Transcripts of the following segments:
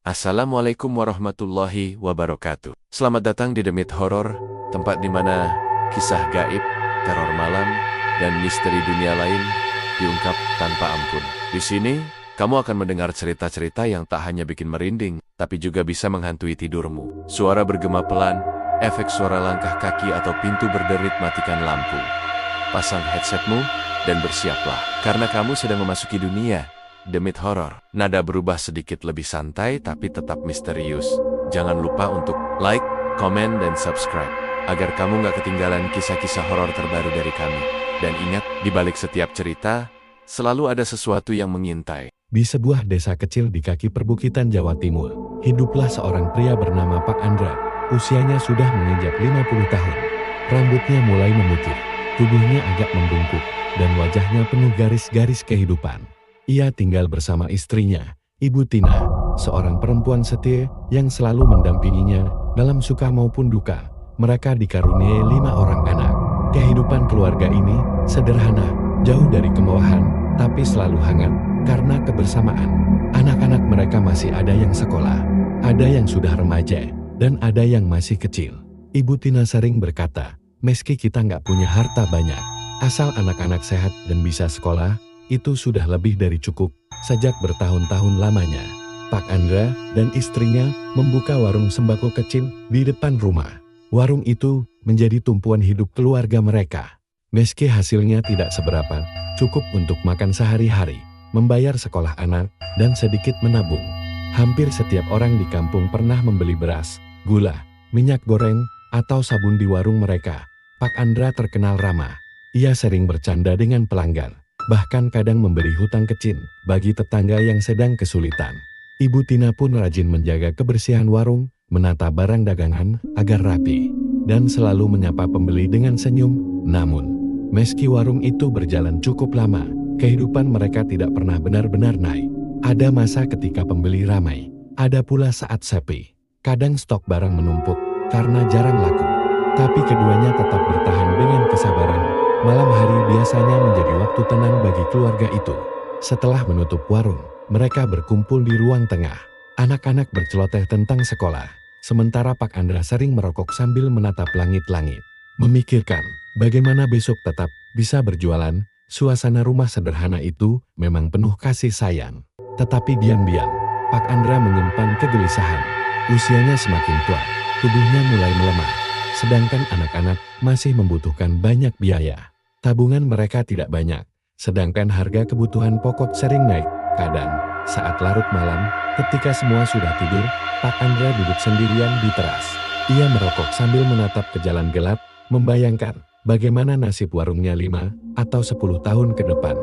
Assalamualaikum warahmatullahi wabarakatuh. Selamat datang di Demit Horor, tempat di mana kisah gaib, teror malam, dan misteri dunia lain diungkap tanpa ampun. Di sini, kamu akan mendengar cerita-cerita yang tak hanya bikin merinding, tapi juga bisa menghantui tidurmu. Suara bergema pelan, efek suara langkah kaki atau pintu berderit, matikan lampu. Pasang headsetmu, dan bersiaplah, karena kamu sedang memasuki dunia Demit Horor. Nada berubah sedikit lebih santai tapi tetap misterius. Jangan lupa untuk like, komen, dan subscribe agar kamu gak ketinggalan kisah-kisah horor terbaru dari kami. Dan ingat, di balik setiap cerita, selalu ada sesuatu yang mengintai. Di sebuah desa kecil di kaki perbukitan Jawa Timur, hiduplah seorang pria bernama Pak Andra. Usianya sudah menginjak 50 tahun. Rambutnya mulai memutih, tubuhnya agak membungkuk, dan wajahnya penuh garis-garis kehidupan. Ia tinggal bersama istrinya, Ibu Tina, seorang perempuan setia yang selalu mendampinginya dalam suka maupun duka. Mereka dikaruniai 5 orang anak. Kehidupan keluarga ini sederhana, jauh dari kemewahan, tapi selalu hangat karena kebersamaan. Anak-anak mereka masih ada yang sekolah, ada yang sudah remaja, dan ada yang masih kecil. Ibu Tina sering berkata, meski kita nggak punya harta banyak, asal anak-anak sehat dan bisa sekolah, itu sudah lebih dari cukup. Sejak bertahun-tahun lamanya, Pak Andra dan istrinya membuka warung sembako kecil di depan rumah. Warung itu menjadi tumpuan hidup keluarga mereka. Meski hasilnya tidak seberapa, cukup untuk makan sehari-hari, membayar sekolah anak, dan sedikit menabung. Hampir setiap orang di kampung pernah membeli beras, gula, minyak goreng, atau sabun di warung mereka. Pak Andra terkenal ramah. Ia sering bercanda dengan pelanggan, bahkan kadang memberi hutang kecil bagi tetangga yang sedang kesulitan. Ibu Tina pun rajin menjaga kebersihan warung, menata barang dagangan agar rapi, dan selalu menyapa pembeli dengan senyum. Namun, meski warung itu berjalan cukup lama, kehidupan mereka tidak pernah benar-benar naik. Ada masa ketika pembeli ramai, ada pula saat sepi. Kadang stok barang menumpuk karena jarang laku, tapi keduanya tetap bertahan dengan kesabaran. Malam hari biasanya menjadi waktu tenang bagi keluarga itu. Setelah menutup warung, mereka berkumpul di ruang tengah. Anak-anak berceloteh tentang sekolah, sementara Pak Andra sering merokok sambil menatap langit-langit. Memikirkan bagaimana besok tetap bisa berjualan. Suasana rumah sederhana itu memang penuh kasih sayang. Tetapi diam-diam, Pak Andra menyimpan kegelisahan. Usianya semakin tua, tubuhnya mulai melemah, sedangkan anak-anak masih membutuhkan banyak biaya. Tabungan mereka tidak banyak, sedangkan harga kebutuhan pokok sering naik. Kadang, saat larut malam, ketika semua sudah tidur, Pak Andra duduk sendirian di teras. Ia merokok sambil menatap ke jalan gelap, membayangkan bagaimana nasib warungnya 5 atau 10 tahun ke depan.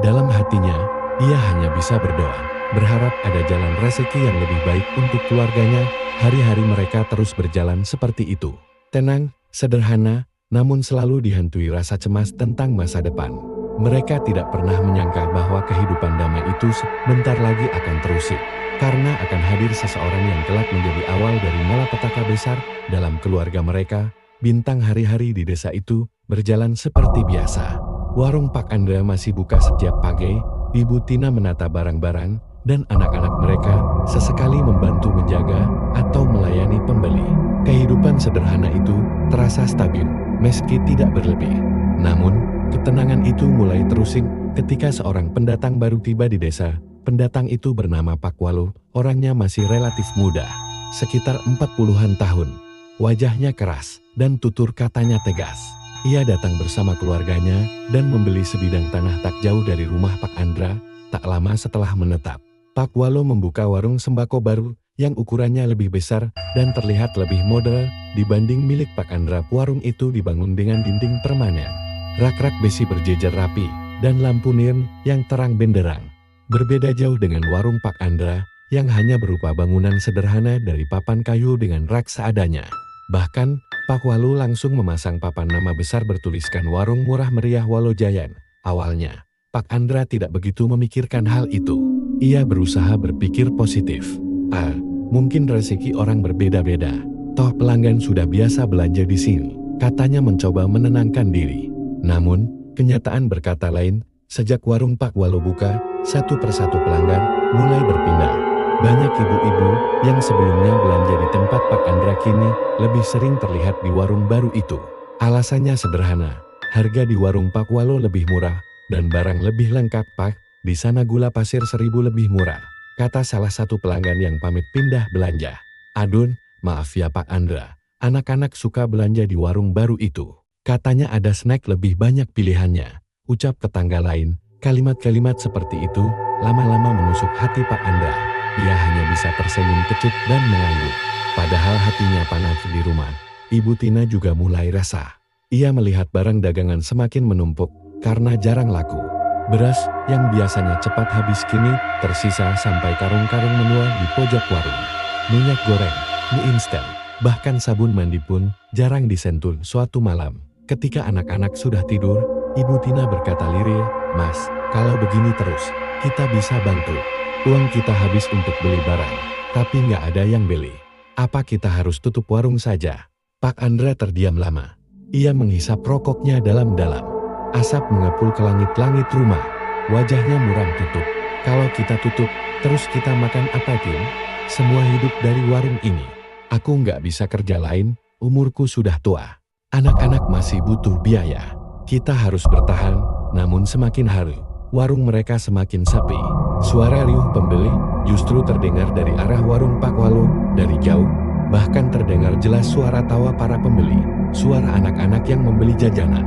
Dalam hatinya, ia hanya bisa berdoa, berharap ada jalan rezeki yang lebih baik untuk keluarganya. Hari-hari mereka terus berjalan seperti itu. Tenang, sederhana, namun selalu dihantui rasa cemas tentang masa depan. Mereka tidak pernah menyangka bahwa kehidupan damai itu sebentar lagi akan terusik, karena akan hadir seseorang yang kelak menjadi awal dari malapetaka besar dalam keluarga mereka. Bintang hari-hari di desa itu berjalan seperti biasa. Warung Pak Andra masih buka setiap pagi. Ibu Tina menata barang-barang, dan anak-anak mereka sesekali membantu menjaga atau melayani pembeli. Kehidupan sederhana itu terasa stabil, meski tidak berlebih. Namun, ketenangan itu mulai terusik ketika seorang pendatang baru tiba di desa. Pendatang itu bernama Pak Walu. Orangnya masih relatif muda, sekitar 40-an tahun. Wajahnya keras, dan tutur katanya tegas. Ia datang bersama keluarganya dan membeli sebidang tanah tak jauh dari rumah Pak Andra. Tak lama setelah menetap, Pak Walu membuka warung sembako baru yang ukurannya lebih besar dan terlihat lebih modern dibanding milik Pak Andra. Warung itu dibangun dengan dinding permanen, rak-rak besi berjejer rapi, dan lampu neon yang terang benderang. Berbeda jauh dengan warung Pak Andra yang hanya berupa bangunan sederhana dari papan kayu dengan rak seadanya. Bahkan, Pak Walu langsung memasang papan nama besar bertuliskan Warung Murah Meriah Walu Jayan. Awalnya, Pak Andra tidak begitu memikirkan hal itu. Ia berusaha berpikir positif. Mungkin rezeki orang berbeda-beda. Toh pelanggan sudah biasa belanja di sini, katanya mencoba menenangkan diri. Namun, kenyataan berkata lain. Sejak warung Pak Walu buka, satu persatu pelanggan mulai berpindah. Banyak ibu-ibu yang sebelumnya belanja di tempat Pak Andra kini lebih sering terlihat di warung baru itu. Alasannya sederhana, harga di warung Pak Walo lebih murah dan barang lebih lengkap Pak, di sana gula pasir 1.000 lebih murah, kata salah satu pelanggan yang pamit pindah belanja. Adun, maaf ya Pak Andra, anak-anak suka belanja di warung baru itu. Katanya ada snack lebih banyak pilihannya, ucap tetangga lain. Kalimat-kalimat seperti itu lama-lama menusuk hati Pak Andra. Ia hanya bisa tersenyum kecut dan mengangguk. Padahal hatinya panas di rumah. Ibu Tina juga mulai resah. Ia melihat barang dagangan semakin menumpuk karena jarang laku. Beras yang biasanya cepat habis kini tersisa sampai karung-karung menua di pojok warung. Minyak goreng, mie instan, bahkan sabun mandi pun jarang disentuh. Suatu malam, ketika anak-anak sudah tidur, Ibu Tina berkata lirih, "Mas, kalau begini terus, kita bisa bantu. Uang kita habis untuk beli barang, tapi nggak ada yang beli. Apa kita harus tutup warung saja?" Pak Andra terdiam lama. Ia menghisap rokoknya dalam-dalam. Asap mengepul ke langit-langit rumah. Wajahnya muram tutup. Kalau kita tutup, terus kita makan apa Tim? Semua hidup dari warung ini. Aku nggak bisa kerja lain, umurku sudah tua. Anak-anak masih butuh biaya. Kita harus bertahan, namun semakin hari, warung mereka semakin sepi. Suara riuh pembeli justru terdengar dari arah warung Pak Walo dari jauh. Bahkan terdengar jelas suara tawa para pembeli, suara anak-anak yang membeli jajanan,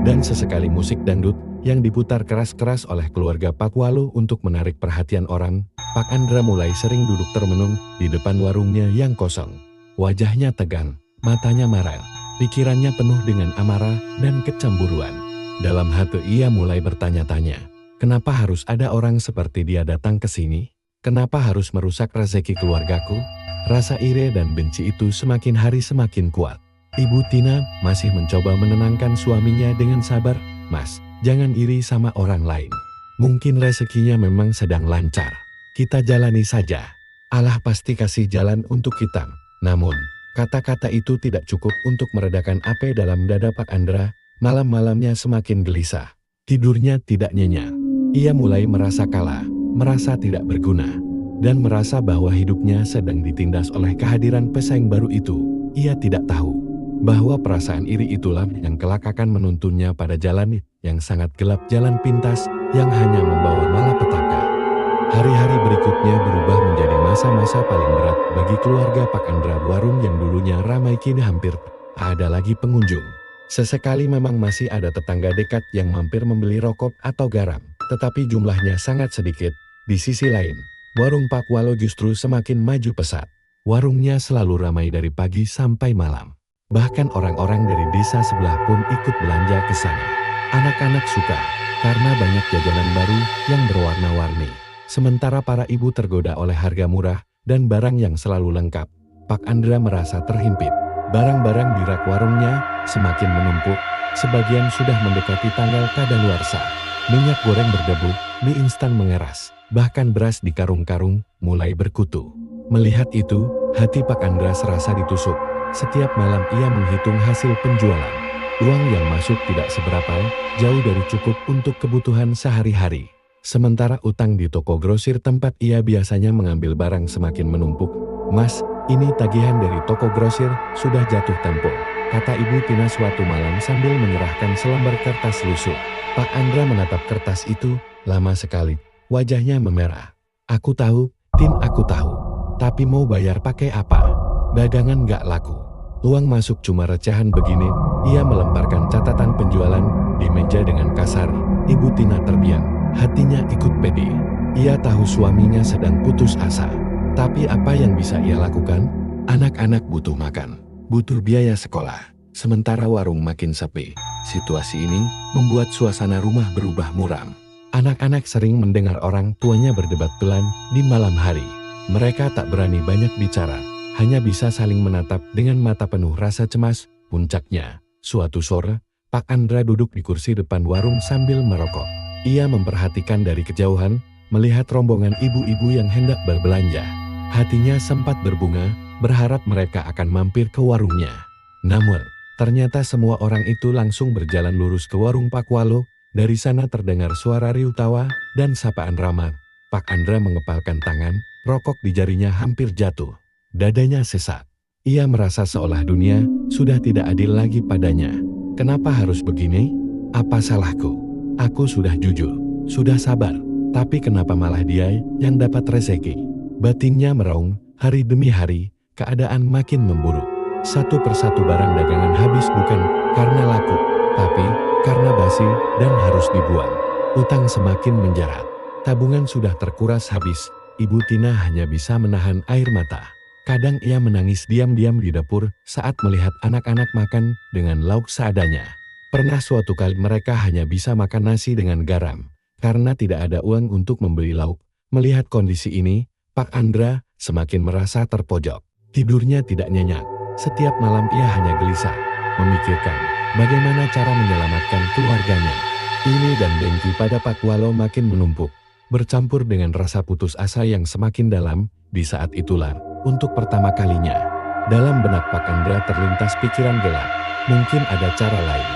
dan sesekali musik dangdut yang diputar keras-keras oleh keluarga Pak Walo untuk menarik perhatian orang. Pak Andra mulai sering duduk termenung di depan warungnya yang kosong. Wajahnya tegang, matanya marah, pikirannya penuh dengan amarah dan kecemburuan. Dalam hati ia mulai bertanya-tanya, kenapa harus ada orang seperti dia datang ke sini? Kenapa harus merusak rezeki keluargaku? Rasa iri dan benci itu semakin hari semakin kuat. Ibu Tina masih mencoba menenangkan suaminya dengan sabar. "Mas, jangan iri sama orang lain. Mungkin rezekinya memang sedang lancar. Kita jalani saja. Allah pasti kasih jalan untuk kita." Namun, kata-kata itu tidak cukup untuk meredakan api dalam dada Pak Andra. Malam-malamnya semakin gelisah. Tidurnya tidak nyenyak. Ia mulai merasa kalah, merasa tidak berguna, dan merasa bahwa hidupnya sedang ditindas oleh kehadiran pesaing baru itu. Ia tidak tahu bahwa perasaan iri itulah yang kelak akan menuntunnya pada jalan yang sangat gelap, jalan pintas yang hanya membawa malapetaka. Hari-hari berikutnya berubah menjadi masa-masa paling berat bagi keluarga Pak Andra. Warung yang dulunya ramai kini hampir tak ada lagi pengunjung. Sesekali memang masih ada tetangga dekat yang mampir membeli rokok atau garam, tetapi jumlahnya sangat sedikit. Di sisi lain, warung Pak Walo justru semakin maju pesat. Warungnya selalu ramai dari pagi sampai malam. Bahkan orang-orang dari desa sebelah pun ikut belanja ke sana. Anak-anak suka karena banyak jajanan baru yang berwarna-warni. Sementara para ibu tergoda oleh harga murah dan barang yang selalu lengkap. Pak Andra merasa terhimpit. Barang-barang di rak warungnya semakin menumpuk. Sebagian sudah mendekati tanggal kadaluarsa. Minyak goreng berdebu, mie instan mengeras. Bahkan beras di karung-karung mulai berkutu. Melihat itu, hati Pak Andra serasa ditusuk. Setiap malam ia menghitung hasil penjualan. Uang yang masuk tidak seberapa, jauh dari cukup untuk kebutuhan sehari-hari. Sementara utang di toko grosir tempat ia biasanya mengambil barang semakin menumpuk. "Mas, ini tagihan dari toko grosir, sudah jatuh tempo," kata Ibu Tina suatu malam sambil menyerahkan selembar kertas lusuh. Pak Andra menatap kertas itu, lama sekali. Wajahnya memerah. "Aku tahu, Tin, aku tahu. Tapi mau bayar pakai apa? Dagangan gak laku. Uang masuk cuma recehan begini." Ia melemparkan catatan penjualan di meja dengan kasar. Ibu Tina terdiam, hatinya ikut pedih. Ia tahu suaminya sedang putus asa. Tapi apa yang bisa ia lakukan? Anak-anak butuh makan, butuh biaya sekolah. Sementara warung makin sepi. Situasi ini membuat suasana rumah berubah muram. Anak-anak sering mendengar orang tuanya berdebat pelan di malam hari. Mereka tak berani banyak bicara, hanya bisa saling menatap dengan mata penuh rasa cemas. Puncaknya, suatu sore, Pak Andra duduk di kursi depan warung sambil merokok. Ia memperhatikan dari kejauhan, melihat rombongan ibu-ibu yang hendak berbelanja. Hatinya sempat berbunga, berharap mereka akan mampir ke warungnya. Namun, ternyata semua orang itu langsung berjalan lurus ke warung Pak Walo. Dari sana terdengar suara riuh tawa dan sapaan ramah. Pak Andra mengepalkan tangan, rokok di jarinya hampir jatuh. Dadanya sesak. Ia merasa seolah dunia sudah tidak adil lagi padanya. Kenapa harus begini? Apa salahku? Aku sudah jujur, sudah sabar. Tapi kenapa malah dia yang dapat rezeki? Batinnya meraung, hari demi hari, keadaan makin memburuk. Satu persatu barang dagangan habis bukan karena laku, tapi karena basi dan harus dibuang. Utang semakin menjerat. Tabungan sudah terkuras habis. Ibu Tina hanya bisa menahan air mata. Kadang ia menangis diam-diam di dapur saat melihat anak-anak makan dengan lauk seadanya. Pernah suatu kali mereka hanya bisa makan nasi dengan garam, karena tidak ada uang untuk membeli lauk. Melihat kondisi ini, Pak Andra semakin merasa terpojok. Tidurnya tidak nyenyak. Setiap malam ia hanya gelisah, memikirkan bagaimana cara menyelamatkan keluarganya. Ini dan dengki pada Pak Walo makin menumpuk, bercampur dengan rasa putus asa yang semakin dalam. Di saat itulah, untuk pertama kalinya, dalam benak Pak Andra terlintas pikiran gelap. Mungkin ada cara lain,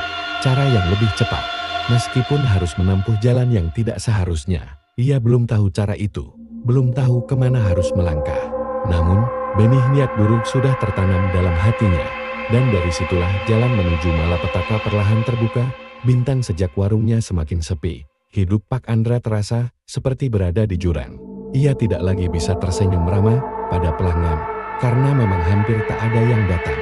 cara yang lebih cepat. Meskipun harus menempuh jalan yang tidak seharusnya, ia belum tahu cara itu, belum tahu kemana harus melangkah. Namun, benih niat buruk sudah tertanam dalam hatinya, dan dari situlah jalan menuju malapetaka perlahan terbuka. Bintang sejak warungnya semakin sepi. Hidup Pak Andra terasa seperti berada di jurang. Ia tidak lagi bisa tersenyum ramah pada pelanggan, karena memang hampir tak ada yang datang.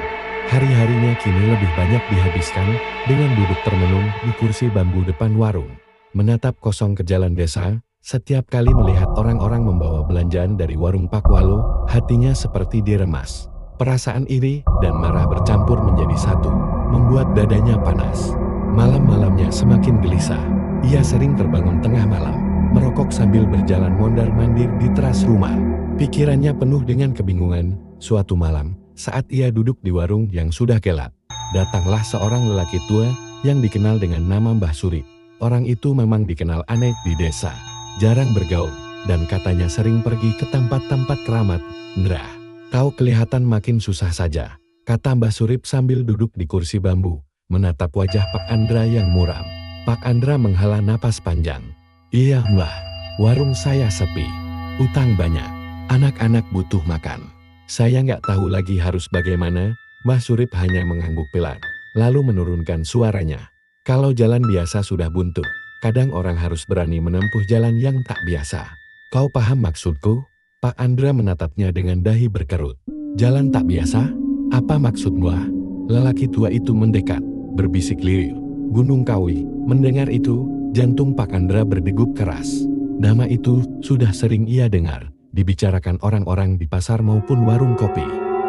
Hari-harinya kini lebih banyak dihabiskan dengan duduk termenung di kursi bambu depan warung. Menatap kosong ke jalan desa, setiap kali melihat orang-orang membawa belanjaan dari warung Pak Walo, hatinya seperti diremas. Perasaan iri dan marah bercampur menjadi satu, membuat dadanya panas. Malam-malamnya semakin gelisah. Ia sering terbangun tengah malam, merokok sambil berjalan mondar-mandir di teras rumah. Pikirannya penuh dengan kebingungan. Suatu malam, saat ia duduk di warung yang sudah gelap, datanglah seorang lelaki tua yang dikenal dengan nama Mbah Surip. Orang itu memang dikenal aneh di desa, jarang bergaul, dan katanya sering pergi ke tempat-tempat keramat. "Ndra, kau kelihatan makin susah saja," kata Mbah Surip sambil duduk di kursi bambu, menatap wajah Pak Andra yang muram. Pak Andra menghela napas panjang. "Iya Mbah, warung saya sepi, utang banyak, anak-anak butuh makan. Saya nggak tahu lagi harus bagaimana." Mbah Surip hanya mengangguk pelan, lalu menurunkan suaranya. "Kalau jalan biasa sudah buntu, kadang orang harus berani menempuh jalan yang tak biasa. Kau paham maksudku?" Pak Andra menatapnya dengan dahi berkerut. "Jalan tak biasa? Apa maksudmu?" Lelaki tua itu mendekat, berbisik lirih. "Gunung Kawi." Mendengar itu, jantung Pak Andra berdegup keras. Nama itu sudah sering ia dengar, dibicarakan orang-orang di pasar maupun warung kopi.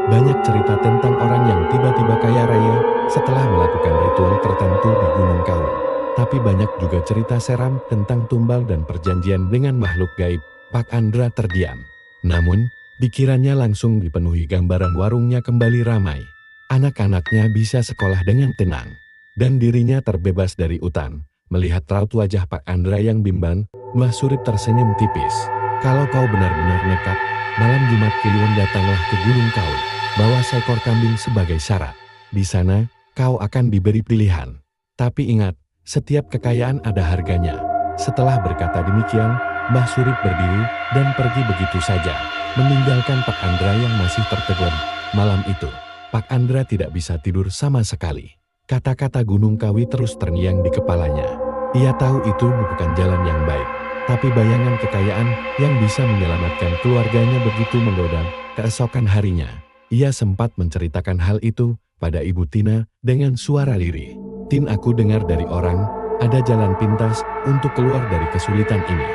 Banyak cerita tentang orang yang tiba-tiba kaya raya setelah melakukan ritual tertentu di Gunung Kawi. Tapi banyak juga cerita seram tentang tumbal dan perjanjian dengan makhluk gaib. Pak Andra terdiam. Namun, pikirannya langsung dipenuhi gambaran warungnya kembali ramai. Anak-anaknya bisa sekolah dengan tenang, dan dirinya terbebas dari utang. Melihat raut wajah Pak Andra yang bimbang, Mbah Surip tersenyum tipis. "Kalau kau benar-benar nekat, malam Jumat Kliwon datanglah ke Gunung Kawi. Bawa seekor kambing sebagai syarat. Di sana, kau akan diberi pilihan. Tapi ingat, setiap kekayaan ada harganya." Setelah berkata demikian, Mbah Surip berdiri dan pergi begitu saja, meninggalkan Pak Andra yang masih tertegun. Malam itu, Pak Andra tidak bisa tidur sama sekali. Kata-kata Gunung Kawi terus terngiang di kepalanya. Ia tahu itu bukan jalan yang baik, tapi bayangan kekayaan yang bisa menyelamatkan keluarganya begitu menggoda. Keesokan harinya, ia sempat menceritakan hal itu pada Ibu Tina dengan suara lirih. "Tin, aku dengar dari orang, ada jalan pintas untuk keluar dari kesulitan ini.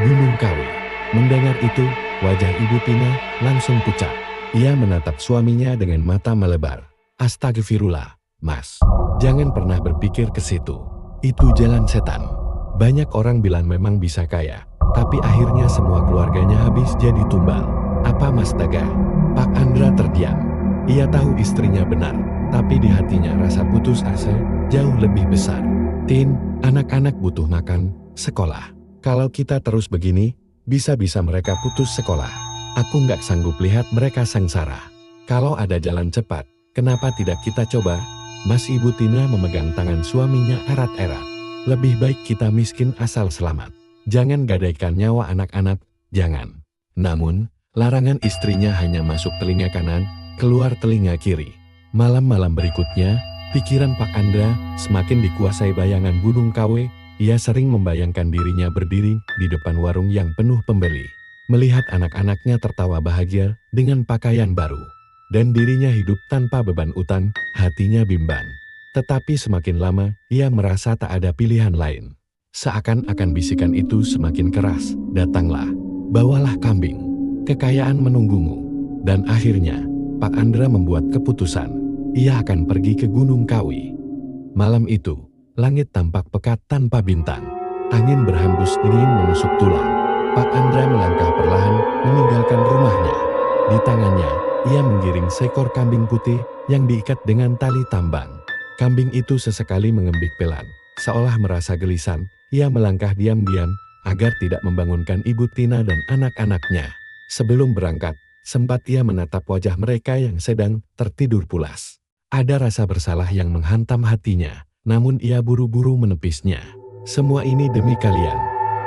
Gunung Kawi." Mendengar itu, wajah Ibu Tina langsung pucat. Ia menatap suaminya dengan mata melebar. "Astagfirullah, Mas. Jangan pernah berpikir ke situ. Itu jalan setan. Banyak orang bilang memang bisa kaya, tapi akhirnya semua keluarganya habis jadi tumbal." "Apa Mas Daga?" Pak Andra terdiam. Ia tahu istrinya benar, tapi di hatinya rasa putus asa jauh lebih besar. "Tin, anak-anak butuh makan, sekolah. Kalau kita terus begini, bisa-bisa mereka putus sekolah. Aku nggak sanggup lihat mereka sengsara. Kalau ada jalan cepat, kenapa tidak kita coba?" Mas Ibu Tina memegang tangan suaminya erat-erat. "Lebih baik kita miskin asal selamat. Jangan gadaikan nyawa anak-anak Jangan. Namun, larangan istrinya hanya masuk telinga kanan, keluar telinga kiri. Malam-malam berikutnya, pikiran Pak Andra semakin dikuasai bayangan Gunung Kawe. Ia sering membayangkan dirinya berdiri di depan warung yang penuh pembeli. Melihat anak-anaknya tertawa bahagia dengan pakaian baru. Dan dirinya hidup tanpa beban utang, hatinya bimbang. Tetapi semakin lama, ia merasa tak ada pilihan lain. Seakan-akan bisikan itu semakin keras, datanglah, bawalah kambing, kekayaan menunggumu. Dan akhirnya, Pak Andra membuat keputusan, ia akan pergi ke Gunung Kawi. Malam itu, langit tampak pekat tanpa bintang, angin berhembus dingin menusuk tulang. Pak Andra melangkah perlahan meninggalkan rumahnya. Di tangannya, ia menggiring seekor kambing putih yang diikat dengan tali tambang. Kambing itu sesekali mengembik pelan, seolah merasa gelisah. Ia melangkah diam-diam agar tidak membangunkan Ibu Tina dan anak-anaknya. Sebelum berangkat, sempat ia menatap wajah mereka yang sedang tertidur pulas. Ada rasa bersalah yang menghantam hatinya, namun ia buru-buru menepisnya. Semua ini demi kalian,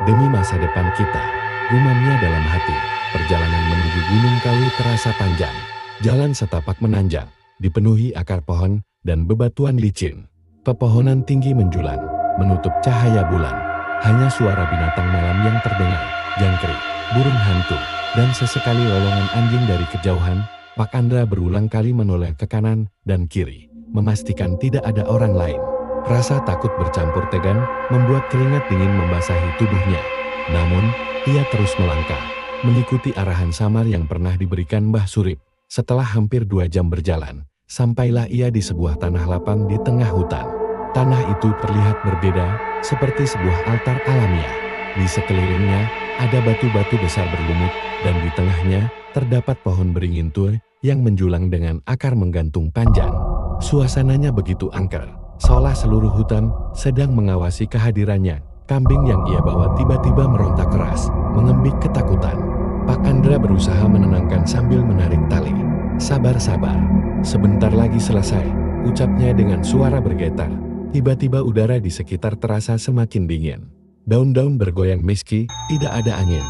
demi masa depan kita. Gumamnya dalam hati. Perjalanan menuju Gunung Kawi terasa panjang. Jalan setapak menanjak, dipenuhi akar pohon dan bebatuan licin. Pepohonan tinggi menjulang, menutup cahaya bulan. Hanya suara binatang malam yang terdengar, jangkrik, burung hantu, dan sesekali lolongan anjing dari kejauhan. Pak Andra berulang kali menoleh ke kanan dan kiri, memastikan tidak ada orang lain. Rasa takut bercampur tegang membuat keringat dingin membasahi tubuhnya. Namun, ia terus melangkah, mengikuti arahan samar yang pernah diberikan Mbah Surip. Setelah hampir 2 jam berjalan, sampailah ia di sebuah tanah lapang di tengah hutan. Tanah itu terlihat berbeda, seperti sebuah altar alamiah. Di sekelilingnya, ada batu-batu besar berlumut, dan di tengahnya, terdapat pohon beringin tua yang menjulang dengan akar menggantung panjang. Suasananya begitu angker, seolah seluruh hutan sedang mengawasi kehadirannya. Kambing yang ia bawa tiba-tiba merontak keras, mengembik ketakutan. Pak Andra berusaha menenangkan sambil menarik tali. Sabar-sabar, sebentar lagi selesai, ucapnya dengan suara bergetar. Tiba-tiba udara di sekitar terasa semakin dingin. Daun-daun bergoyang meski tidak ada angin.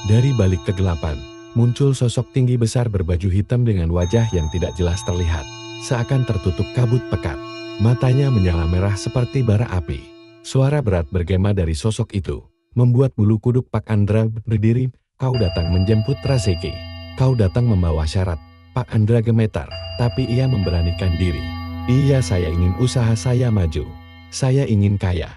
Dari balik kegelapan, muncul sosok tinggi besar berbaju hitam dengan wajah yang tidak jelas terlihat. Seakan tertutup kabut pekat. Matanya menyala merah seperti bara api. Suara berat bergema dari sosok itu, membuat bulu kuduk Pak Andra berdiri. Kau datang menjemput Raseki. Kau datang membawa syarat. Pak Andra gemetar, tapi ia memberanikan diri. Iya, saya ingin usaha saya maju. Saya ingin kaya.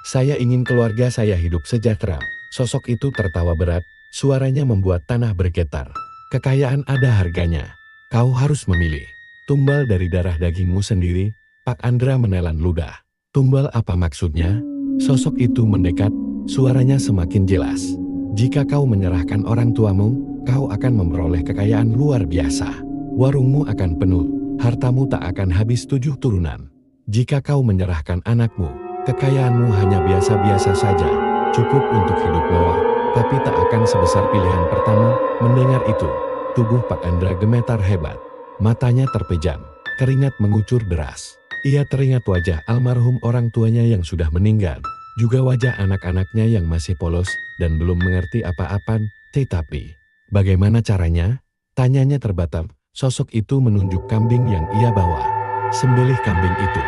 Saya ingin keluarga saya hidup sejahtera. Sosok itu tertawa berat, suaranya membuat tanah bergetar. Kekayaan ada harganya. Kau harus memilih. Tumbal dari darah dagingmu sendiri. Pak Andra menelan ludah. Tumbal apa maksudnya? Sosok itu mendekat, suaranya semakin jelas. Jika kau menyerahkan orang tuamu, kau akan memperoleh kekayaan luar biasa. Warungmu akan penuh, hartamu tak akan habis 7 turunan. Jika kau menyerahkan anakmu, kekayaanmu hanya biasa-biasa saja, cukup untuk hidup mewah, tapi tak akan sebesar pilihan pertama. Mendengar itu, tubuh Pak Andra gemetar hebat. Matanya terpejam, keringat mengucur deras. Ia teringat wajah almarhum orang tuanya yang sudah meninggal, juga wajah anak-anaknya yang masih polos dan belum mengerti apa-apa. Tetapi, bagaimana caranya? Tanyanya terbatam. Sosok itu menunjuk kambing yang ia bawa. Sembelih kambing itu.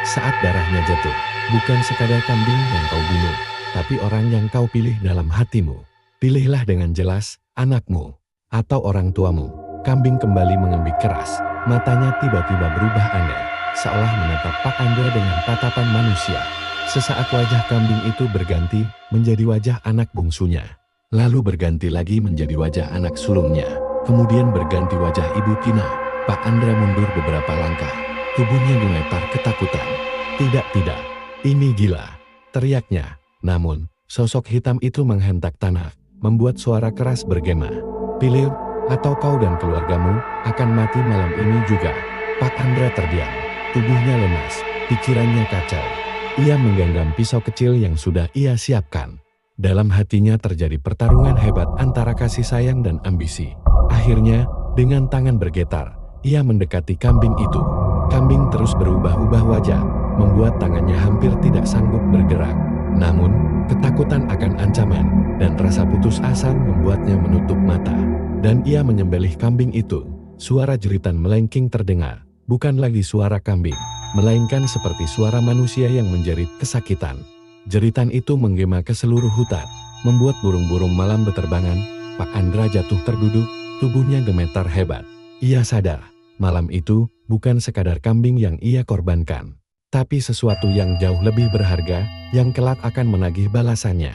Saat darahnya jatuh, bukan sekadar kambing yang kau bunuh, tapi orang yang kau pilih dalam hatimu. Pilihlah dengan jelas, anakmu, atau orang tuamu. Kambing kembali mengembik keras, matanya tiba-tiba berubah aneh, seolah menatap Pak Andra dengan tatapan manusia. Sesaat wajah kambing itu berganti menjadi wajah anak bungsunya. Lalu berganti lagi menjadi wajah anak sulungnya. Kemudian berganti wajah Ibu Tina. Pak Andra mundur beberapa langkah. Tubuhnya gemetar ketakutan. Tidak, ini gila, teriaknya. Namun, sosok hitam itu menghentak tanah, membuat suara keras bergema. Pilih, atau kau dan keluargamu akan mati malam ini juga. Pak Andra terdiam. Tubuhnya lemas, pikirannya kacau. Ia menggenggam pisau kecil yang sudah ia siapkan. Dalam hatinya terjadi pertarungan hebat antara kasih sayang dan ambisi. Akhirnya, dengan tangan bergetar, ia mendekati kambing itu. Kambing terus berubah-ubah wajah, membuat tangannya hampir tidak sanggup bergerak. Namun, ketakutan akan ancaman dan rasa putus asa membuatnya menutup mata. Dan ia menyembelih kambing itu. Suara jeritan melengking terdengar, bukan lagi suara kambing, melainkan seperti suara manusia yang menjerit kesakitan. Jeritan itu menggema ke seluruh hutan, membuat burung-burung malam beterbangan. Pak Andra jatuh terduduk, tubuhnya gemetar hebat. Ia sadar, malam itu bukan sekadar kambing yang ia korbankan, tapi sesuatu yang jauh lebih berharga, yang kelak akan menagih balasannya.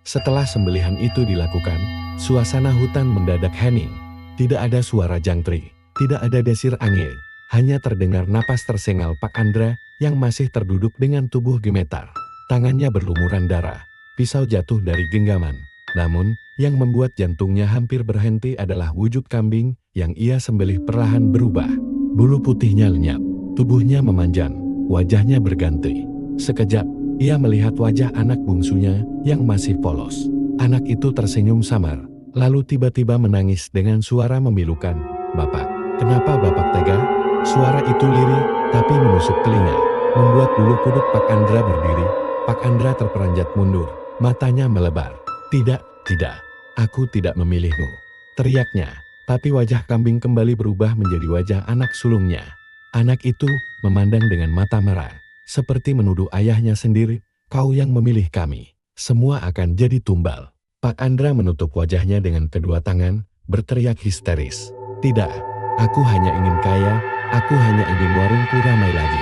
Setelah sembelihan itu dilakukan, suasana hutan mendadak hening. Tidak ada suara jangkrik, tidak ada desir angin, hanya terdengar napas tersengal Pak Andra yang masih terduduk dengan tubuh gemetar. Tangannya berlumuran darah, pisau jatuh dari genggaman. Namun, yang membuat jantungnya hampir berhenti adalah wujud kambing yang ia sembelih perlahan berubah. Bulu putihnya lenyap, tubuhnya memanjang, wajahnya berganti. Sekejap, ia melihat wajah anak bungsunya yang masih polos. Anak itu tersenyum samar, lalu tiba-tiba menangis dengan suara memilukan. "Bapak, kenapa Bapak tega?" Suara itu lirih, tapi menusuk telinga, membuat bulu kuduk Pak Andra berdiri. Pak Andra terperanjat mundur, matanya melebar. "Tidak, tidak, aku tidak memilihmu," teriaknya. Tapi wajah kambing kembali berubah menjadi wajah anak sulungnya. Anak itu memandang dengan mata merah, seperti menuduh ayahnya sendiri, "Kau yang memilih kami, semua akan jadi tumbal." Pak Andra menutup wajahnya dengan kedua tangan, berteriak histeris. "Tidak, aku hanya ingin kaya, aku hanya ingin warungku ramai lagi.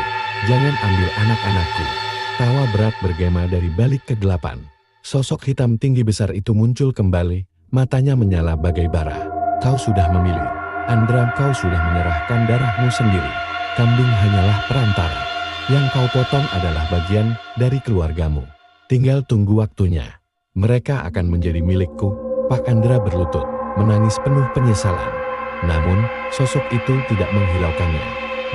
Jangan ambil anak-anakku." Tawa berat bergema dari balik kegelapan. Sosok hitam tinggi besar itu muncul kembali, matanya menyala bagai bara. "Kau sudah memilih, Andra, kau sudah menyerahkan darahmu sendiri. Kambing hanyalah perantara. Yang kau potong adalah bagian dari keluargamu. Tinggal tunggu waktunya. Mereka akan menjadi milikku." Pak Andra berlutut, menangis penuh penyesalan. Namun, sosok itu tidak menghiraukannya.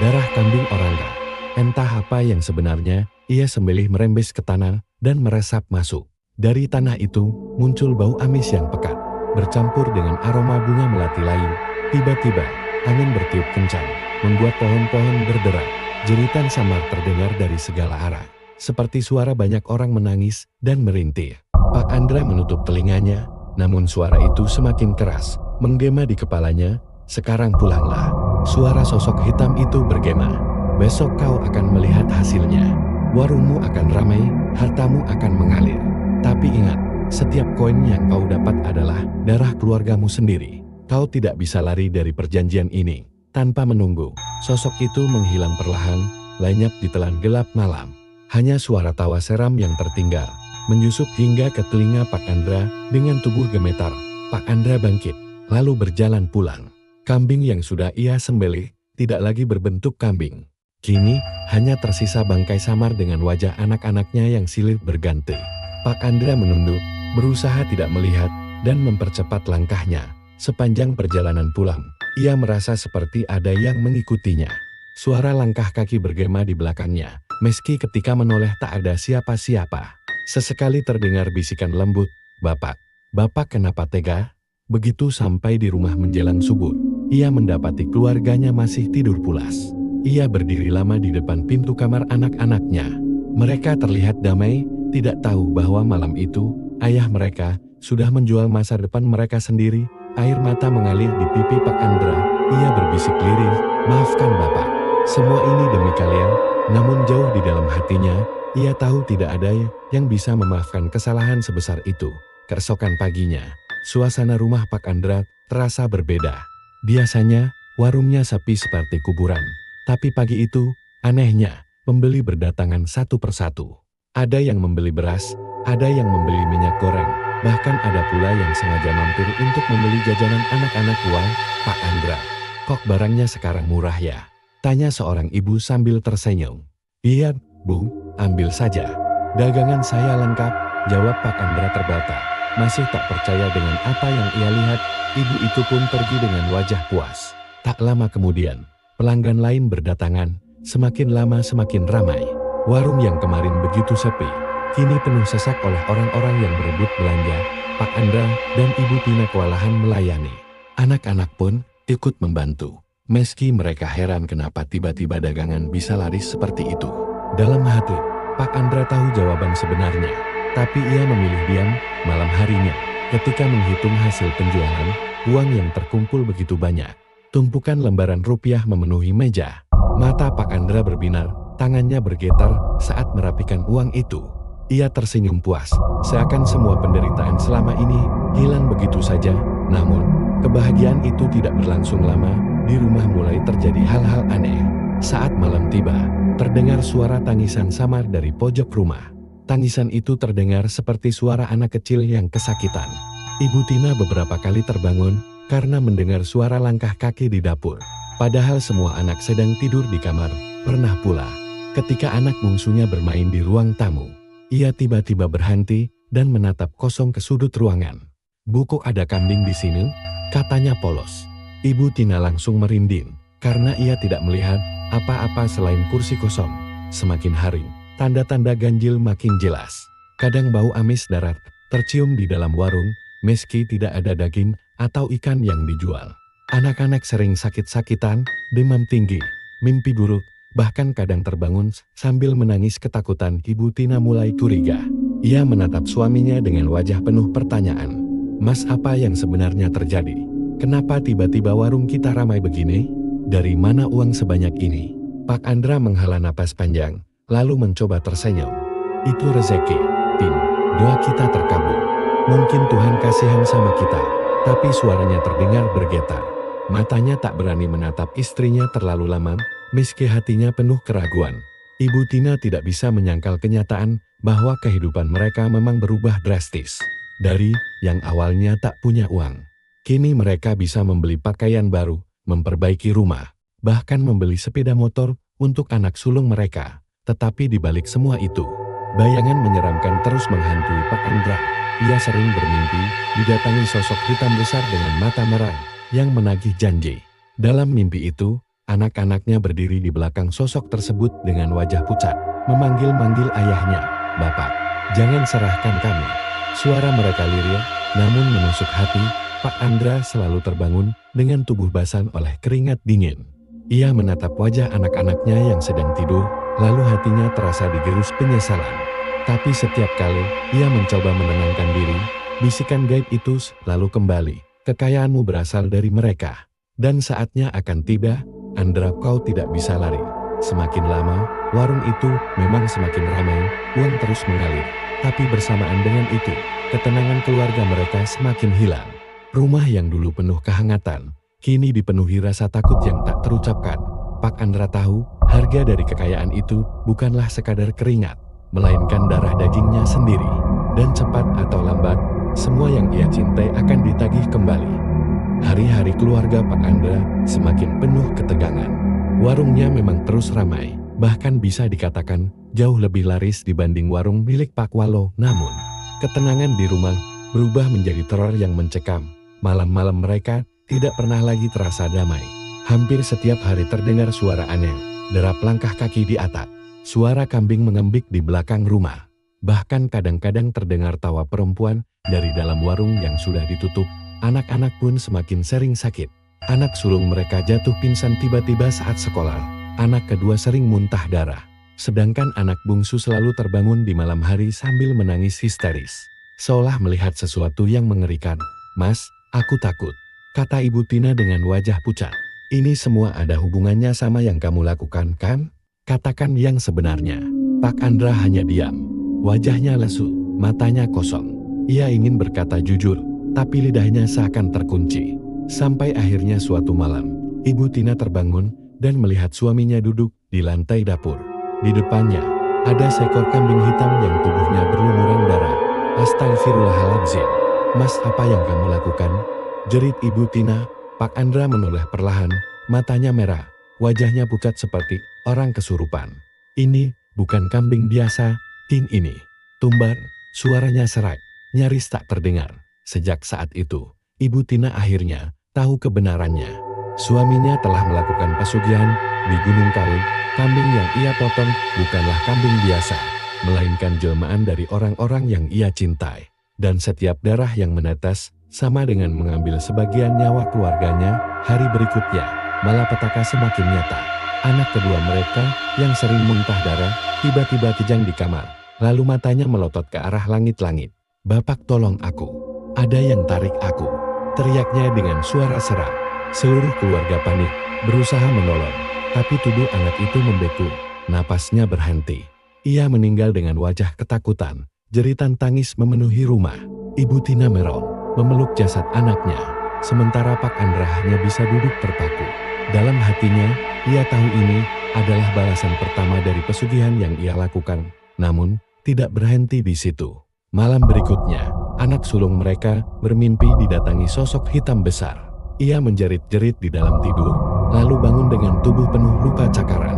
Darah kambing orangga, entah apa yang sebenarnya, ia sembelih merembes ke tanah dan meresap masuk. Dari tanah itu, muncul bau amis yang pekat, bercampur dengan aroma bunga melati layu. Tiba-tiba, angin bertiup kencang, membuat pohon-pohon berderak. Jeritan samar terdengar dari segala arah, seperti suara banyak orang menangis dan merintih. Pak Andra menutup telinganya, namun suara itu semakin keras, menggema di kepalanya. "Sekarang pulanglah," suara sosok hitam itu bergema. "Besok kau akan melihat hasilnya. Warungmu akan ramai, hartamu akan mengalir. Tapi ingat, setiap koin yang kau dapat adalah darah keluargamu sendiri. Kau tidak bisa lari dari perjanjian ini." Tanpa menunggu, sosok itu menghilang perlahan, lenyap di telan gelap malam. Hanya suara tawa seram yang tertinggal, menyusup hingga ke telinga Pak Andra. Dengan tubuh gemetar, Pak Andra bangkit, lalu berjalan pulang. Kambing yang sudah ia sembelih, tidak lagi berbentuk kambing. Kini, hanya tersisa bangkai samar dengan wajah anak-anaknya yang silih berganti. Pak Andra menunduk, berusaha tidak melihat, dan mempercepat langkahnya. Sepanjang perjalanan pulang, ia merasa seperti ada yang mengikutinya. Suara langkah kaki bergema di belakangnya, meski ketika menoleh tak ada siapa-siapa. Sesekali terdengar bisikan lembut, "Bapak, Bapak kenapa tega?" Begitu sampai di rumah menjelang subuh, ia mendapati keluarganya masih tidur pulas. Ia berdiri lama di depan pintu kamar anak-anaknya. Mereka terlihat damai, tidak tahu bahwa malam itu, ayah mereka sudah menjual masa depan mereka sendiri. Air mata mengalir di pipi Pak Andra. Ia berbisik lirih, "Maafkan Bapak. Semua ini demi kalian." Namun jauh di dalam hatinya, ia tahu tidak ada yang bisa memaafkan kesalahan sebesar itu. Keesokan paginya, suasana rumah Pak Andra terasa berbeda. Biasanya, warungnya sepi seperti kuburan. Tapi pagi itu, anehnya, pembeli berdatangan satu persatu. Ada yang membeli beras, ada yang membeli minyak goreng. Bahkan ada pula yang sengaja mampir untuk membeli jajanan anak-anak. "Wah, Pak Andra, kok barangnya sekarang murah ya?" tanya seorang ibu sambil tersenyum. "Iya, Bu, ambil saja. Dagangan saya lengkap," jawab Pak Andra terbata. Masih tak percaya dengan apa yang ia lihat, ibu itu pun pergi dengan wajah puas. Tak lama kemudian, pelanggan lain berdatangan, semakin lama semakin ramai. Warung yang kemarin begitu sepi, kini penuh sesak oleh orang-orang yang berebut belanja. Pak Andra dan Ibu Tina kewalahan melayani. Anak-anak pun ikut membantu, meski mereka heran kenapa tiba-tiba dagangan bisa laris seperti itu. Dalam hati, Pak Andra tahu jawaban sebenarnya. Tapi ia memilih diam malam harinya. Ketika menghitung hasil penjualan, uang yang terkumpul begitu banyak. Tumpukan lembaran rupiah memenuhi meja. Mata Pak Andra berbinar, tangannya bergetar saat merapikan uang itu. Ia tersenyum puas, seakan semua penderitaan selama ini hilang begitu saja. Namun, kebahagiaan itu tidak berlangsung lama. Di rumah mulai terjadi hal-hal aneh. Saat malam tiba, terdengar suara tangisan samar dari pojok rumah. Tangisan itu terdengar seperti suara anak kecil yang kesakitan. Ibu Tina beberapa kali terbangun karena mendengar suara langkah kaki di dapur. Padahal semua anak sedang tidur di kamar. Pernah pula, ketika anak bungsunya bermain di ruang tamu, ia tiba-tiba berhenti dan menatap kosong ke sudut ruangan. "Bu, kok ada kambing di sini?" katanya polos. Ibu Tina langsung merinding karena ia tidak melihat apa-apa selain kursi kosong. Semakin hari, tanda-tanda ganjil makin jelas. Kadang bau amis darat tercium di dalam warung, meski tidak ada daging atau ikan yang dijual. Anak-anak sering sakit-sakitan, demam tinggi, mimpi buruk, bahkan kadang terbangun sambil menangis ketakutan. Ibu Tina mulai curiga. Ia menatap suaminya dengan wajah penuh pertanyaan. "Mas, apa yang sebenarnya terjadi? Kenapa tiba-tiba warung kita ramai begini? Dari mana uang sebanyak ini?" Pak Andra menghela napas panjang, lalu mencoba tersenyum. "Itu rezeki, Tin. Doa kita terkabul. Mungkin Tuhan kasihan sama kita." Tapi suaranya terdengar bergetar. Matanya tak berani menatap istrinya terlalu lama, meski hatinya penuh keraguan. Ibu Tina tidak bisa menyangkal kenyataan bahwa kehidupan mereka memang berubah drastis. Dari yang awalnya tak punya uang, kini mereka bisa membeli pakaian baru, memperbaiki rumah, bahkan membeli sepeda motor untuk anak sulung mereka. Tetapi di balik semua itu, bayangan menyeramkan terus menghantui Pak Andra. Ia sering bermimpi didatangi sosok hitam besar dengan mata merah yang menagih janji. Dalam mimpi itu, anak-anaknya berdiri di belakang sosok tersebut dengan wajah pucat, memanggil-manggil ayahnya, "Bapak, jangan serahkan kami." Suara mereka lirih, namun menusuk hati. Pak Andra selalu terbangun dengan tubuh basah oleh keringat dingin. Ia menatap wajah anak-anaknya yang sedang tidur, lalu hatinya terasa digerus penyesalan. Tapi setiap kali ia mencoba menenangkan diri, bisikan gaib itu lalu kembali. "Kekayaanmu berasal dari mereka. Dan saatnya akan tiba, Andra, kau tidak bisa lari." Semakin lama, warung itu memang semakin ramai, uang terus mengalir. Tapi bersamaan dengan itu, ketenangan keluarga mereka semakin hilang. Rumah yang dulu penuh kehangatan, kini dipenuhi rasa takut yang tak terucapkan. Pak Andra tahu, harga dari kekayaan itu bukanlah sekadar keringat, melainkan darah dagingnya sendiri. Dan cepat atau lambat, semua yang ia cintai akan ditagih kembali. Hari-hari keluarga Pak Andra semakin penuh ketegangan. Warungnya memang terus ramai, bahkan bisa dikatakan jauh lebih laris dibanding warung milik Pak Walo. Namun, ketenangan di rumah berubah menjadi teror yang mencekam. Malam-malam mereka tidak pernah lagi terasa damai. Hampir setiap hari terdengar suara aneh, derap langkah kaki di atap, suara kambing mengembik di belakang rumah. Bahkan kadang-kadang terdengar tawa perempuan dari dalam warung yang sudah ditutup. Anak-anak pun semakin sering sakit. Anak sulung mereka jatuh pingsan tiba-tiba saat sekolah. Anak kedua sering muntah darah. Sedangkan anak bungsu selalu terbangun di malam hari sambil menangis histeris, seolah melihat sesuatu yang mengerikan. "Mas, aku takut," kata Ibu Tina dengan wajah pucat. "Ini semua ada hubungannya sama yang kamu lakukan, kan? Katakan yang sebenarnya." Pak Andra hanya diam. Wajahnya lesu, matanya kosong. Ia ingin berkata jujur, tapi lidahnya seakan terkunci. Sampai akhirnya suatu malam, Ibu Tina terbangun dan melihat suaminya duduk di lantai dapur. Di depannya, ada seekor kambing hitam yang tubuhnya berlumuran darah. "Astagfirullahaladzim. Mas, apa yang kamu lakukan?" jerit Ibu Tina. Pak Andra menoleh perlahan, matanya merah, wajahnya pucat seperti orang kesurupan. "Ini bukan kambing biasa, Tin, ini." Tumbar, suaranya serak, nyaris tak terdengar. Sejak saat itu, Ibu Tina akhirnya tahu kebenarannya. Suaminya telah melakukan pesugihan di Gunung Kawi. Kambing yang ia potong bukanlah kambing biasa, melainkan jelmaan dari orang-orang yang ia cintai. Dan setiap darah yang menetes sama dengan mengambil sebagian nyawa keluarganya. Hari berikutnya, malapetaka semakin nyata. Anak kedua mereka yang sering muntah darah tiba-tiba kejang di kamar. lalu matanya melotot ke arah langit-langit. "Bapak, tolong aku. Ada yang tarik aku," teriaknya dengan suara serak. Seluruh keluarga panik, berusaha menolong, tapi tubuh anak itu membeku. Napasnya berhenti. Ia meninggal dengan wajah ketakutan. Jeritan tangis memenuhi rumah. Ibu Tina meron, memeluk jasad anaknya. Sementara Pak Andra hanya bisa duduk terpaku. Dalam hatinya, ia tahu ini adalah balasan pertama dari pesugihan yang ia lakukan. Namun, tidak berhenti di situ. Malam berikutnya, anak sulung mereka bermimpi didatangi sosok hitam besar. Ia menjerit-jerit di dalam tidur, lalu bangun dengan tubuh penuh luka cakaran.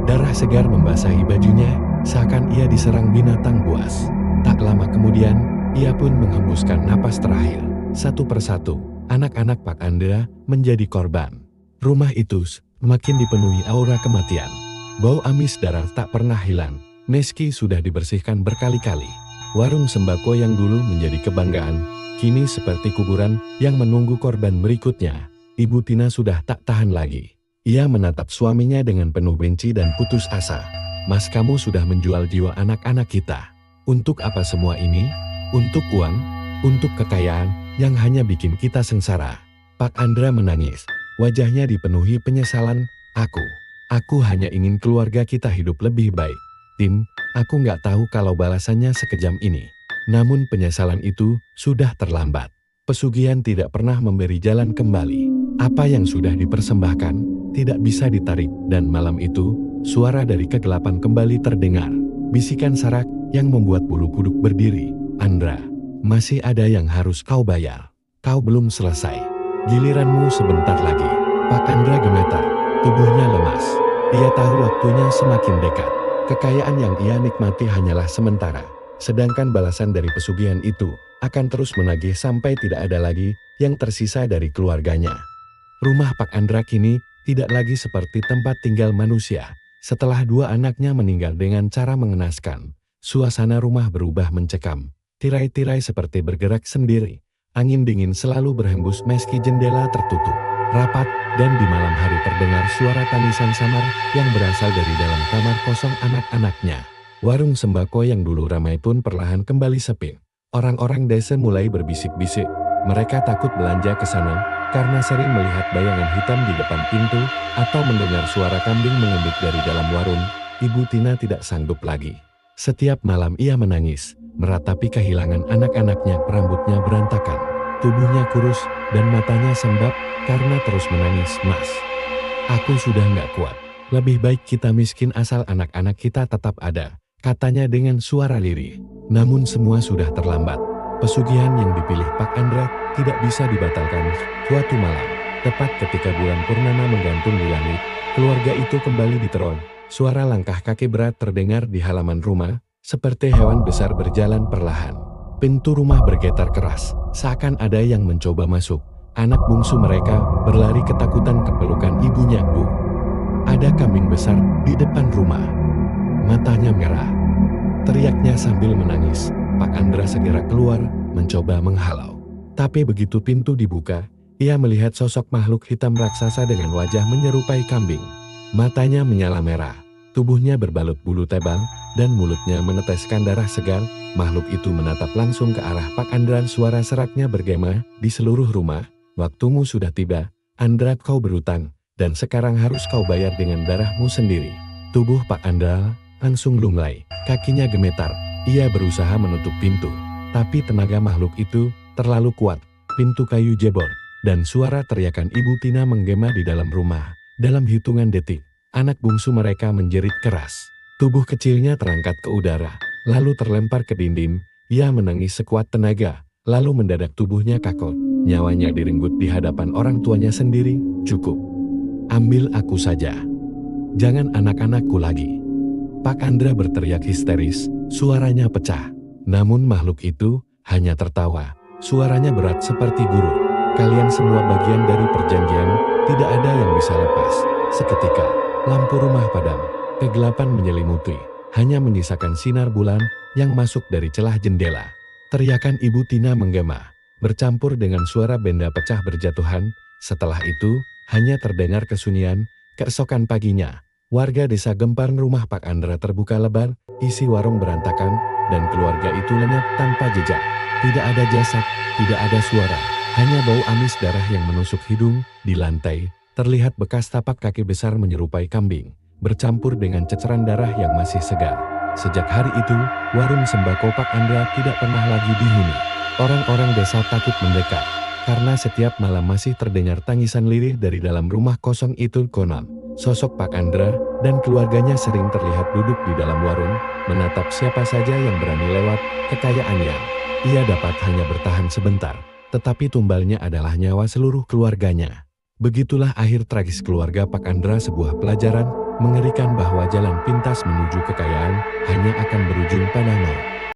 Darah segar membasahi bajunya, seakan ia diserang binatang buas. Tak lama kemudian, ia pun menghembuskan napas terakhir. Satu persatu, anak-anak Pak Andra menjadi korban. Rumah itu semakin dipenuhi aura kematian. Bau amis darah tak pernah hilang, meski sudah dibersihkan berkali-kali. Warung sembako yang dulu menjadi kebanggaan, kini seperti kuburan yang menunggu korban berikutnya. Ibu Tina sudah tak tahan lagi. Ia menatap suaminya dengan penuh benci dan putus asa. "Mas, kamu sudah menjual jiwa anak-anak kita. Untuk apa semua ini? Untuk uang? Untuk kekayaan yang hanya bikin kita sengsara?" Pak Andra menangis. Wajahnya dipenuhi penyesalan. Aku hanya ingin keluarga kita hidup lebih baik. Tin, aku nggak tahu kalau balasannya sekejam ini. Namun penyesalan itu sudah terlambat. Pesugihan tidak pernah memberi jalan kembali. Apa yang sudah dipersembahkan tidak bisa ditarik, dan malam itu suara dari kegelapan kembali terdengar. Bisikan sarak yang membuat bulu kuduk berdiri. "Andra, masih ada yang harus kau bayar. Kau belum selesai. Giliranmu sebentar lagi." Pak Andra gemetar, tubuhnya lemas. Ia tahu waktunya semakin dekat. Kekayaan yang ia nikmati hanyalah sementara, sedangkan balasan dari pesugihan itu akan terus menagih sampai tidak ada lagi yang tersisa dari keluarganya. Rumah Pak Andra kini tidak lagi seperti tempat tinggal manusia. Setelah dua anaknya meninggal dengan cara mengenaskan, suasana rumah berubah mencekam. Tirai-tirai seperti bergerak sendiri. Angin dingin selalu berhembus meski jendela tertutup rapat, dan di malam hari terdengar suara tangisan samar yang berasal dari dalam kamar kosong anak-anaknya. Warung sembako yang dulu ramai pun perlahan kembali sepi. Orang-orang desa mulai berbisik-bisik. Mereka takut belanja ke sana karena sering melihat bayangan hitam di depan pintu atau mendengar suara kambing mengendut dari dalam warung. Ibu Tina tidak sanggup lagi. Setiap malam ia menangis, meratapi kehilangan anak-anaknya. Rambutnya berantakan, tubuhnya kurus, dan matanya sembab karena terus menangis. "Mas, aku sudah nggak kuat. Lebih baik kita miskin asal anak-anak kita tetap ada," katanya dengan suara lirih. Namun semua sudah terlambat. Pesugihan yang dipilih Pak Andra tidak bisa dibatalkan. Suatu malam, tepat ketika bulan purnama menggantung di langit, keluarga itu kembali diteror. Suara langkah kaki berat terdengar di halaman rumah, seperti hewan besar berjalan perlahan. Pintu rumah bergetar keras, seakan ada yang mencoba masuk. Anak bungsu mereka berlari ketakutan ke pelukan ibunya. "Bu, ada kambing besar di depan rumah. Matanya merah," teriaknya sambil menangis. Pak Andra segera keluar, mencoba menghalau. Tapi begitu pintu dibuka, ia melihat sosok makhluk hitam raksasa dengan wajah menyerupai kambing. Matanya menyala merah, tubuhnya berbalut bulu tebal, dan mulutnya meneteskan darah segar. Makhluk itu menatap langsung ke arah Pak Andra. Suara seraknya bergema di seluruh rumah. "Waktumu sudah tiba, Andra, kau berutang, dan sekarang harus kau bayar dengan darahmu sendiri." Tubuh Pak Andra langsung lunglai, kakinya gemetar. Ia berusaha menutup pintu, tapi tenaga makhluk itu terlalu kuat. Pintu kayu jebol, dan suara teriakan Ibu Tina menggema di dalam rumah. Dalam hitungan detik, anak bungsu mereka menjerit keras. Tubuh kecilnya terangkat ke udara, lalu terlempar ke dinding. Ia menangis sekuat tenaga, lalu mendadak tubuhnya kaku. Nyawanya direnggut di hadapan orang tuanya sendiri. "Cukup. Ambil aku saja. Jangan anak-anakku lagi." Pak Andra berteriak histeris, suaranya pecah. Namun makhluk itu hanya tertawa. Suaranya berat seperti guru. "Kalian semua bagian dari perjanjian, tidak ada yang bisa lepas." Seketika, lampu rumah padam. Kegelapan menyelimuti, hanya menyisakan sinar bulan yang masuk dari celah jendela. Teriakan Ibu Tina menggema, bercampur dengan suara benda pecah berjatuhan. Setelah itu, hanya terdengar kesunyian. Keesokan paginya, Warga desa gempar rumah Pak Andra terbuka lebar, isi warung berantakan, dan keluarga itu lenyap tanpa jejak. Tidak ada jasad, tidak ada suara, hanya bau amis darah yang menusuk hidung. Di lantai, terlihat bekas tapak kaki besar menyerupai kambing, bercampur dengan ceceran darah yang masih segar. Sejak hari itu, warung sembako Pak Andra tidak pernah lagi dihuni. Orang-orang desa takut mendekat, karena setiap malam masih terdengar tangisan lirih dari dalam rumah kosong itu. Konon, sosok Pak Andra dan keluarganya sering terlihat duduk di dalam warung, menatap siapa saja yang berani lewat. Kekayaannya, ia dapat hanya bertahan sebentar, tetapi tumbalnya adalah nyawa seluruh keluarganya. Begitulah akhir tragis keluarga Pak Andra, sebuah pelajaran mengerikan bahwa jalan pintas menuju kekayaan hanya akan berujung pada maut.